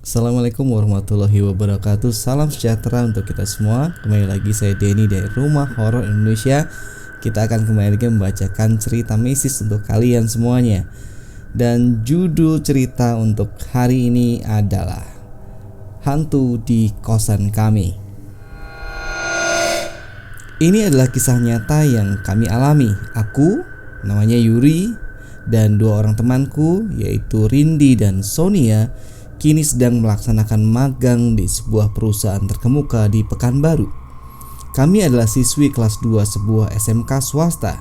Assalamualaikum warahmatullahi wabarakatuh. Salam sejahtera untuk kita semua. Kembali lagi saya Denny dari Rumah Horor Indonesia. Kita akan kembali lagi membacakan cerita mistis untuk kalian semuanya. Dan judul cerita untuk hari ini adalah Hantu di Kosan Kami. Ini adalah kisah nyata yang kami alami. Aku, namanya Yuri, dan dua orang temanku yaitu Rindi dan Sonia kini sedang melaksanakan magang di sebuah perusahaan terkemuka di Pekanbaru. Kami adalah siswi kelas 2 sebuah SMK swasta.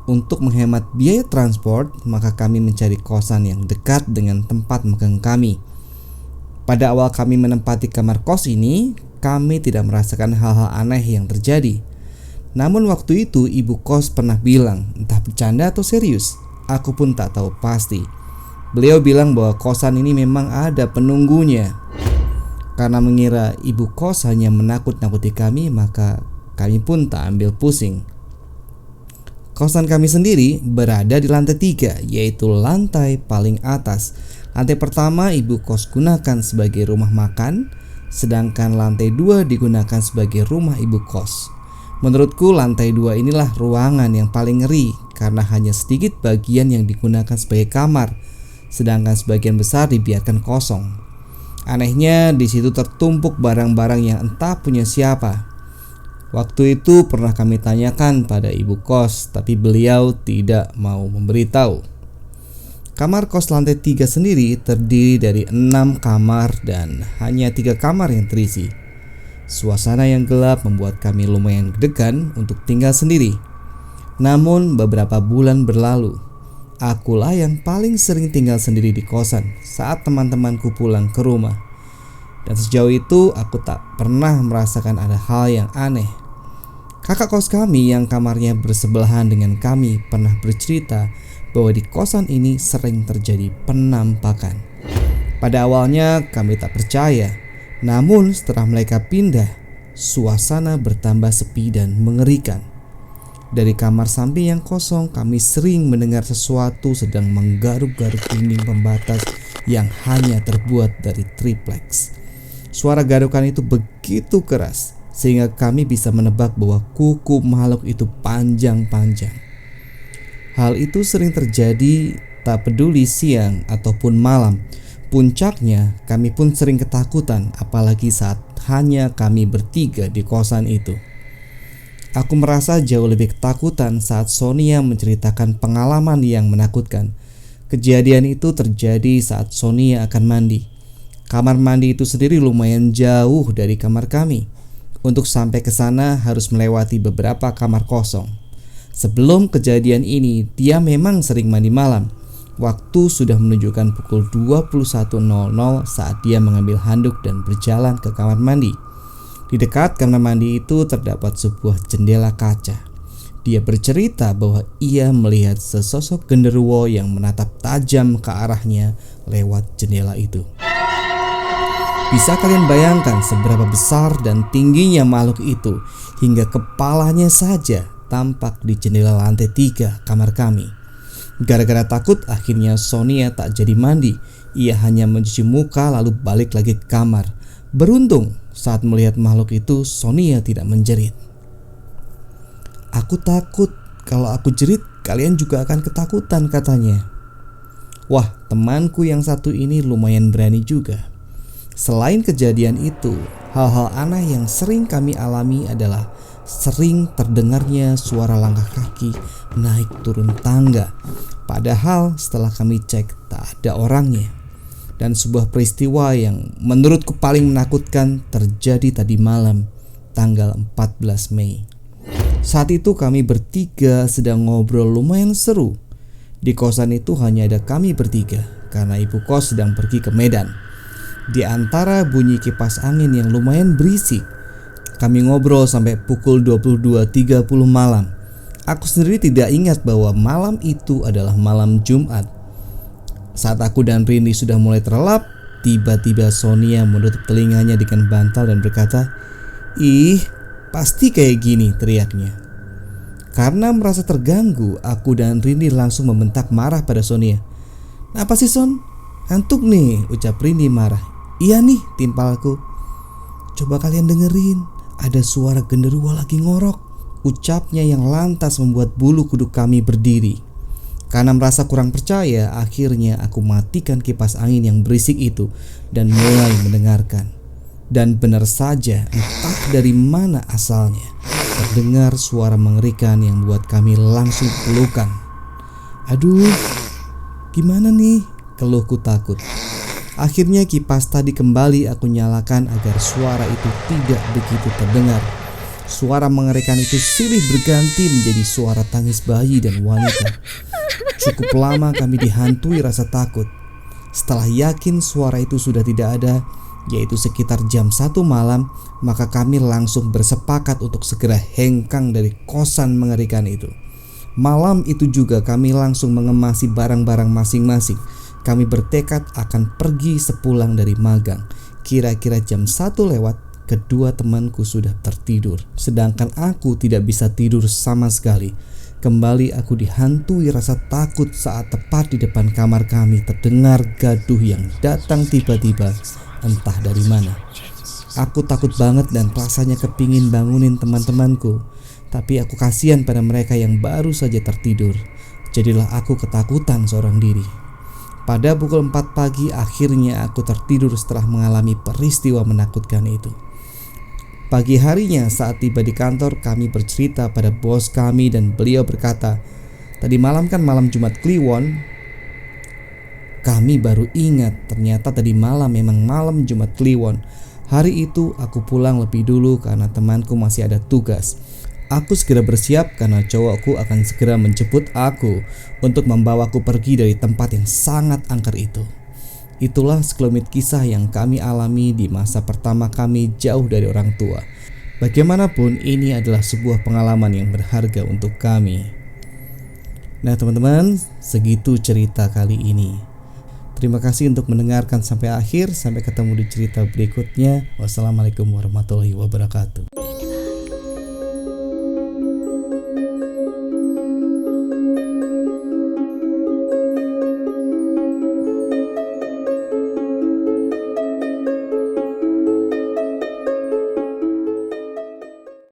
Untuk menghemat biaya transport, maka kami mencari kosan yang dekat dengan tempat magang kami. Pada awal kami menempati kamar kos ini, kami tidak merasakan hal-hal aneh yang terjadi. Namun waktu itu ibu kos pernah bilang, entah bercanda atau serius, aku pun tak tahu pasti. Beliau bilang bahwa kosan ini memang ada penunggunya. Karena mengira ibu kos hanya menakut-nakuti kami, maka kami pun tak ambil pusing. Kosan kami sendiri berada di lantai 3, yaitu lantai paling atas. Lantai pertama ibu kos gunakan sebagai rumah makan, sedangkan lantai 2 digunakan sebagai rumah ibu kos. Menurutku lantai 2 inilah ruangan yang paling ngeri karena hanya sedikit bagian yang digunakan sebagai kamar, sedangkan sebagian besar dibiarkan kosong. Anehnya di situ tertumpuk barang-barang yang entah punya siapa. Waktu itu pernah kami tanyakan pada ibu kos, tapi beliau tidak mau memberitahu. Kamar kos lantai 3 sendiri terdiri dari 6 kamar dan hanya 3 kamar yang terisi. Suasana yang gelap membuat kami lumayan deg-degan untuk tinggal sendiri. Namun beberapa bulan berlalu, akulah yang paling sering tinggal sendiri di kosan saat teman-temanku pulang ke rumah. Dan sejauh itu aku tak pernah merasakan ada hal yang aneh. Kakak kos kami yang kamarnya bersebelahan dengan kami pernah bercerita bahwa di kosan ini sering terjadi penampakan. Pada awalnya kami tak percaya, namun setelah mereka pindah, suasana bertambah sepi dan mengerikan. Dari kamar samping yang kosong, kami sering mendengar sesuatu sedang menggaruk-garuk dinding pembatas yang hanya terbuat dari triplex. Suara garukan itu begitu keras sehingga kami bisa menebak bahwa kuku makhluk itu panjang-panjang. Hal itu sering terjadi tak peduli siang ataupun malam. Puncaknya, kami pun sering ketakutan, apalagi saat hanya kami bertiga di kosan itu. Aku merasa jauh lebih ketakutan saat Sonia menceritakan pengalaman yang menakutkan. Kejadian itu terjadi saat Sonia akan mandi. Kamar mandi itu sendiri lumayan jauh dari kamar kami. Untuk sampai ke sana harus melewati beberapa kamar kosong. Sebelum kejadian ini, dia memang sering mandi malam. Waktu sudah menunjukkan pukul 21.00 saat dia mengambil handuk dan berjalan ke kamar mandi. Di dekat kamar mandi itu terdapat sebuah jendela kaca. Dia bercerita bahwa ia melihat sesosok genderuwo yang menatap tajam ke arahnya lewat jendela itu. Bisa kalian bayangkan seberapa besar dan tingginya makhluk itu hingga kepalanya saja tampak di jendela lantai 3 kamar kami. Gara-gara takut akhirnya Sonia tak jadi mandi. Ia hanya mencuci muka lalu balik lagi ke kamar. Beruntung saat melihat makhluk itu Sonia tidak menjerit. "Aku takut, kalau aku jerit kalian juga akan ketakutan," katanya. Wah, temanku yang satu ini lumayan berani juga. Selain kejadian itu, hal-hal aneh yang sering kami alami adalah sering terdengarnya suara langkah kaki naik turun tangga. Padahal setelah kami cek tak ada orangnya. Dan sebuah peristiwa yang menurutku paling menakutkan terjadi tadi malam, tanggal 14 Mei. Saat itu kami bertiga sedang ngobrol lumayan seru. Di kosan itu hanya ada kami bertiga karena ibu kos sedang pergi ke Medan. Di antara bunyi kipas angin yang lumayan berisik, kami ngobrol sampai pukul 22.30 malam. Aku sendiri tidak ingat bahwa malam itu adalah malam Jumat. Saat aku dan Rini sudah mulai terlelap, tiba-tiba Sonia menutup telinganya dengan bantal dan berkata, "Ih, pasti kayak gini," teriaknya. Karena merasa terganggu, aku dan Rini langsung membentak marah pada Sonia. "Apa sih Son? Ngantuk nih," ucap Rini marah. "Iya nih," timpalku. "Coba kalian dengerin, ada suara genderuwo lagi ngorok," ucapnya yang lantas membuat bulu kuduk kami berdiri. Karena merasa kurang percaya, akhirnya aku matikan kipas angin yang berisik itu dan mulai mendengarkan. Dan benar saja, entah dari mana asalnya, terdengar suara mengerikan yang membuat kami langsung pelukan. "Aduh, gimana nih?" keluhku takut. Akhirnya kipas tadi kembali aku nyalakan agar suara itu tidak begitu terdengar. Suara mengerikan itu silih berganti menjadi suara tangis bayi dan wanita. Cukup lama kami dihantui rasa takut. Setelah yakin suara itu sudah tidak ada, yaitu sekitar jam 1 malam, maka kami langsung bersepakat untuk segera hengkang dari kosan mengerikan itu. Malam itu juga kami langsung mengemasi barang-barang masing-masing. Kami bertekad akan pergi sepulang dari magang. Kira-kira jam 1 lewat, kedua temanku sudah tertidur, sedangkan aku tidak bisa tidur sama sekali. Kembali aku dihantui rasa takut saat tepat di depan kamar kami terdengar gaduh yang datang tiba-tiba, entah dari mana. Aku takut banget dan rasanya kepingin bangunin teman-temanku, tapi aku kasihan pada mereka yang baru saja tertidur. Jadilah aku ketakutan seorang diri. Pada pukul 4 pagi akhirnya aku tertidur setelah mengalami peristiwa menakutkan itu. Pagi harinya saat tiba di kantor, kami bercerita pada bos kami dan beliau berkata, "Tadi malam kan malam Jumat Kliwon." Kami baru ingat ternyata tadi malam memang malam Jumat Kliwon. Hari itu aku pulang lebih dulu karena temanku masih ada tugas. Aku segera bersiap karena cowokku akan segera menjemput aku untuk membawaku pergi dari tempat yang sangat angker itu. Itulah sekelumit kisah yang kami alami di masa pertama kami jauh dari orang tua. Bagaimanapun, ini adalah sebuah pengalaman yang berharga untuk kami. Nah teman-teman, segitu cerita kali ini. Terima kasih untuk mendengarkan sampai akhir. Sampai ketemu di cerita berikutnya. Wassalamualaikum warahmatullahi wabarakatuh.